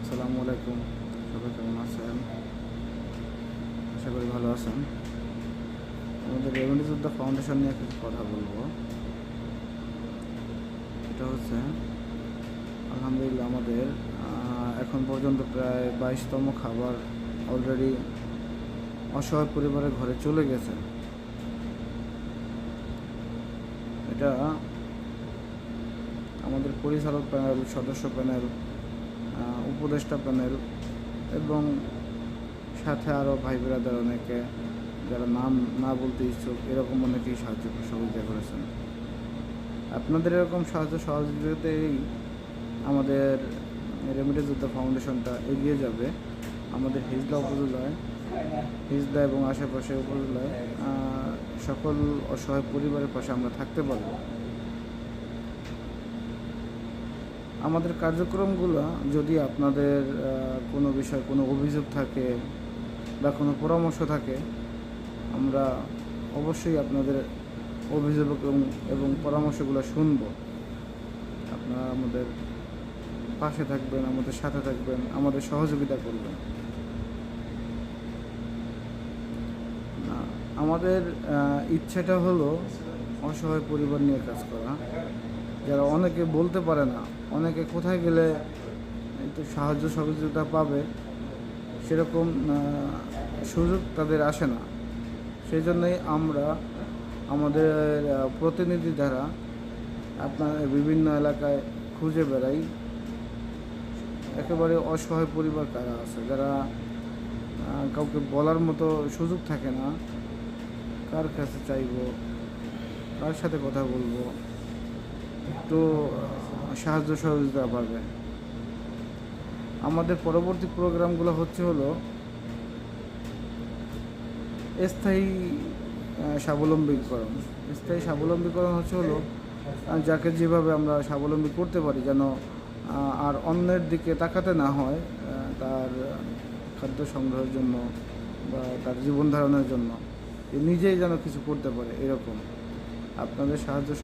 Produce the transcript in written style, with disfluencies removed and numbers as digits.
আসসালামু আলাইকুম। সবাই কেমন আছেন? আশা করি ভালো আছেন। আমাদের রেভিনিউ যোদ্ধা ফাউন্ডেশন নিয়ে কিছু কথা বলবো। এটা হচ্ছে আলহামদুলিল্লাহ আমাদের এখন পর্যন্ত প্রায় 22তম খাবার অলরেডি অসহায় পরিবারের ঘরে চলে গেছে। এটা আমাদের পরিচালক প্যানেল, সদস্য প্যানেল, উপদেষ্টা প্যানেল এবং সাথে আরও ভাই ব্রাদার অনেকে যারা নাম না বলতে ইচ্ছুক এরকম অনেকেই সাহায্য সহযোগিতা করেছেন। আপনাদের এরকম সাহায্য সহযোগিতাতেই আমাদের রেমিডি যোদ্ধা ফাউন্ডেশনটা এগিয়ে যাবে। আমাদের হিজলা এবং আশেপাশে উপজেলায় সকল অসহায় পরিবারের পাশে আমরা থাকতে পারব। আমাদের কার্যক্রমগুলো যদি আপনাদের কোনো বিষয় কোনো অভিযোগ থাকে বা কোনো পরামর্শ থাকে, আমরা অবশ্যই আপনাদের অভিযোগ এবং পরামর্শগুলো শুনব। আপনারা আমাদের পাশে থাকবেন, আমাদের সাথে থাকবেন, আমাদের সহযোগিতা করবেন। আমাদের ইচ্ছাটা হলো অসহায় পরিবার নিয়ে কাজ করা, যারা অনেকে বলতে পারে না, অনেকে কোথায় গেলে একটু সাহায্য সহযোগিতা পাবে সেরকম সুযোগ তাদের আসে না। সেই জন্যই আমরা আমাদের প্রতিনিধি দ্বারা আপনার বিভিন্ন এলাকায় খুঁজে বেড়াই একেবারে অসহায় পরিবার কারা আছে, যারা কাউকে বলার মতো সুযোগ থাকে না, কার কাছে চাইবো, কার সাথে কথা বলবো, একটু সাহায্য সহযোগিতা পাবে। আমাদের পরবর্তী প্রোগ্রামগুলো হলো স্থায়ী স্বাবলম্বীকরণ। স্থায়ী স্বাবলম্বীকরণ হলো যাকে যেভাবে আমরা স্বাবলম্বী করতে পারি, যেন আর অন্যের দিকে তাকাতে না হয়, তার খাদ্য সংগ্রহের জন্য বা তার জীবন ধারণের জন্য নিজেই যেন কিছু করতে পারে। এরকম আপনাদের সাহায্য